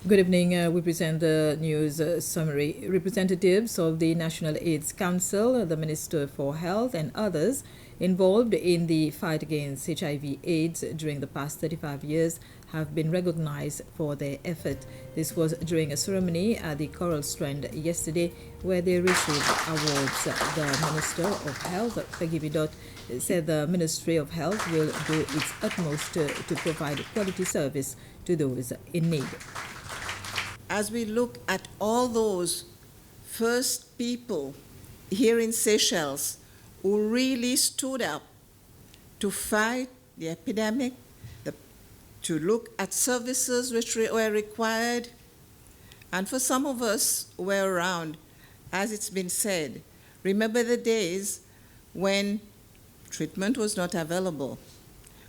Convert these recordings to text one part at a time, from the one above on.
Good evening. We present the news summary. Representatives of the National AIDS Council, the Minister for Health, and others involved in the fight against HIV/AIDS during the past 35 years have been recognized for their effort. This was during a ceremony at the Coral Strand yesterday, where they received awards. The Minister of Health, Peggy Bidot, said the Ministry of Health will do its utmost to provide quality service to those in need. As we look at all those first people here in Seychelles who really stood up to fight the epidemic, to look at services which were required, and for some of us who were around, as it's been said, remember the days when treatment was not available,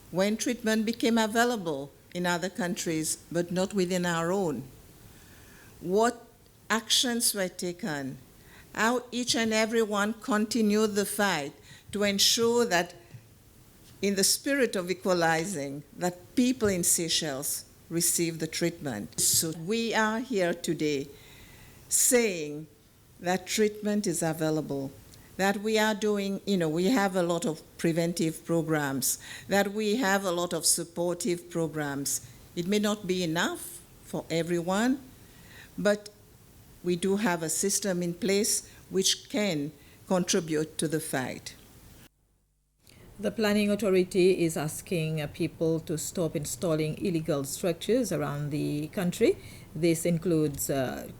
when treatment became available in other countries, but not within our own. What actions were taken, how each and every one continued the fight to ensure that in the spirit of equalizing, that people in Seychelles receive the treatment. So we are here today saying that treatment is available, that we are doing, we have a lot of preventive programs, that we have a lot of supportive programs. It may not be enough for everyone, but we do have a system in place which can contribute to the fight. The Planning Authority is asking people to stop installing illegal structures around the country. This includes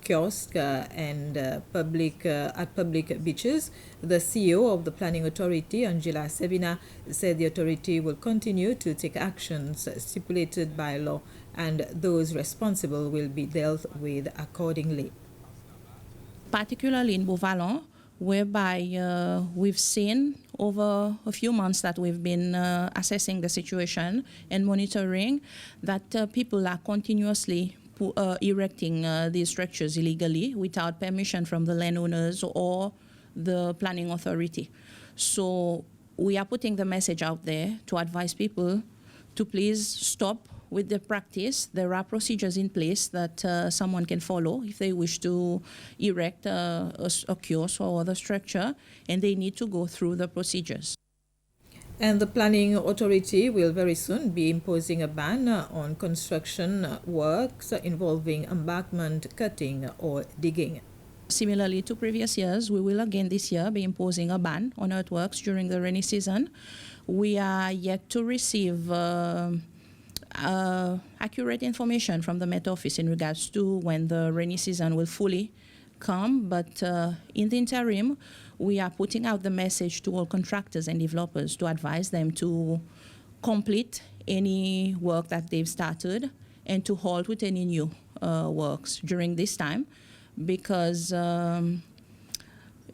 kiosks and at public beaches. The CEO of the Planning Authority, Angela Sevina, said the authority will continue to take actions stipulated by law, and those responsible will be dealt with accordingly. Particularly in Beauvallon, whereby we've seen over a few months that we've been assessing the situation and monitoring that people are continuously erecting these structures illegally without permission from the landowners or the planning authority. So we are putting the message out there to advise people to please stop with the practice. There are procedures in place that someone can follow if they wish to erect a kiosk or other structure, and they need to go through the procedures. And the Planning Authority will very soon be imposing a ban on construction works involving embankment cutting or digging. Similarly to previous years, we will again this year be imposing a ban on earthworks during the rainy season. We are yet to receive accurate information from the Met Office in regards to when the rainy season will fully come, but in the interim, we are putting out the message to all contractors and developers to advise them to complete any work that they've started and to halt with any new works during this time, because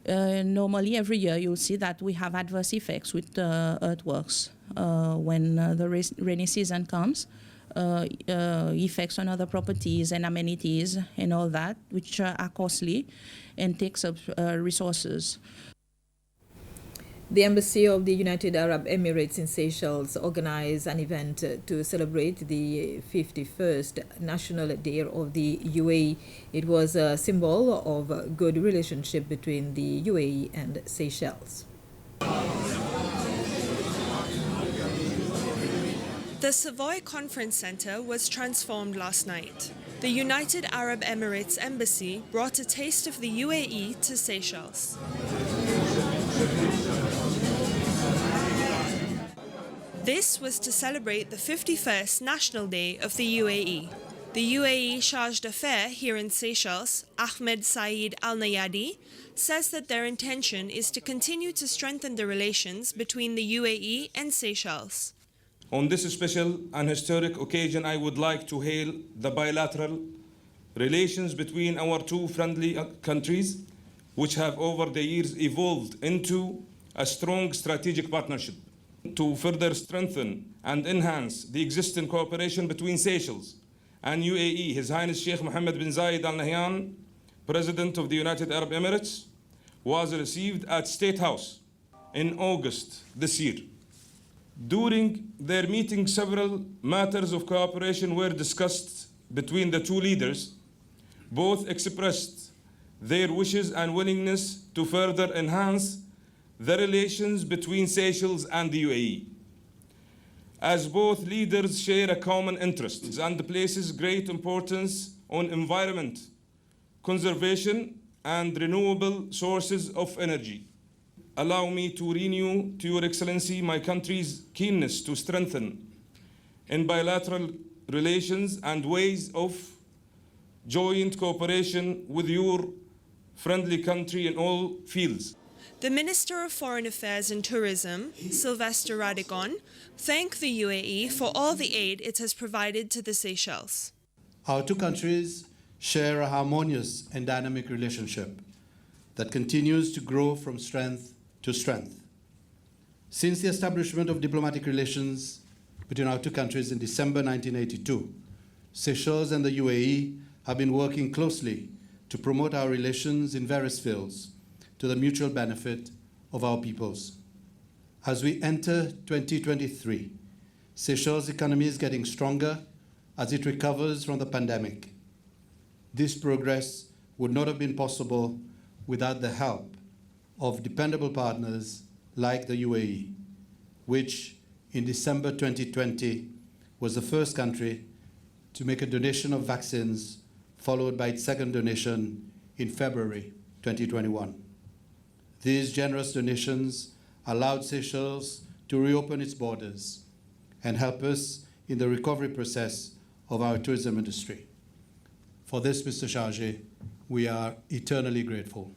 normally every year you'll see that we have adverse effects with earthworks when the rainy season comes. Effects on other properties and amenities and all that, which are costly and takes up resources. The Embassy of the United Arab Emirates in Seychelles organized an event to celebrate the 51st National Day of the UAE. It was a symbol of good relationship between the UAE and Seychelles. The Savoy Conference Center was transformed last night. The United Arab Emirates Embassy brought a taste of the UAE to Seychelles. This was to celebrate the 51st National Day of the UAE. The UAE Charge d'Affaires here in Seychelles, Ahmed Saeed Al Nayadi, says that their intention is to continue to strengthen the relations between the UAE and Seychelles. On this special and historic occasion, I would like to hail the bilateral relations between our two friendly countries, which have over the years evolved into a strong strategic partnership to further strengthen and enhance the existing cooperation between Seychelles and UAE. His Highness Sheikh Mohammed bin Zayed Al Nahyan, President of the United Arab Emirates, was received at State House in August this year. During their meeting, several matters of cooperation were discussed between the two leaders, both expressed their wishes and willingness to further enhance the relations between Seychelles and the UAE, as both leaders share a common interest and places great importance on environment, conservation, and renewable sources of energy. Allow me to renew to Your Excellency my country's keenness to strengthen in bilateral relations and ways of joint cooperation with your friendly country in all fields. The Minister of Foreign Affairs and Tourism, Sylvester Radigon, thanked the UAE for all the aid it has provided to the Seychelles. Our two countries share a harmonious and dynamic relationship that continues to grow from strength to strength. Since the establishment of diplomatic relations between our two countries in December 1982, Seychelles and the UAE have been working closely to promote our relations in various fields to the mutual benefit of our peoples. As we enter 2023, Seychelles' economy is getting stronger as it recovers from the pandemic. This progress would not have been possible without the help of dependable partners like the UAE, which in December 2020 was the first country to make a donation of vaccines, followed by its second donation in February 2021. These generous donations allowed Seychelles to reopen its borders and help us in the recovery process of our tourism industry. For this, Mr. Chargé, we are eternally grateful.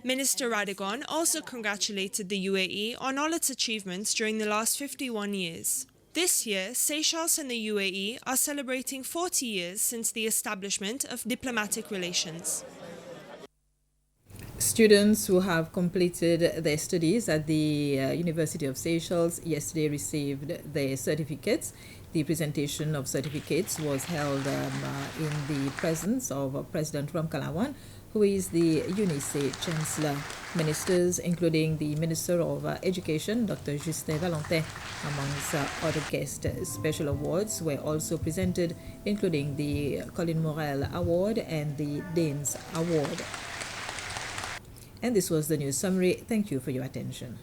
Minister Radigon also congratulated the UAE on all its achievements during the last 51 years. This year, Seychelles and the UAE are celebrating 40 years since the establishment of diplomatic relations. Students who have completed their studies at the University of Seychelles yesterday received their certificates. The presentation of certificates was held in the presence of President Ramkalawan, who is the UNICE Chancellor. Ministers, including the Minister of Education, Dr. Justin Valentin, amongst other guests. Special awards were also presented, including the Colin Morel Award and the Danes Award. And this was the news summary. Thank you for your attention.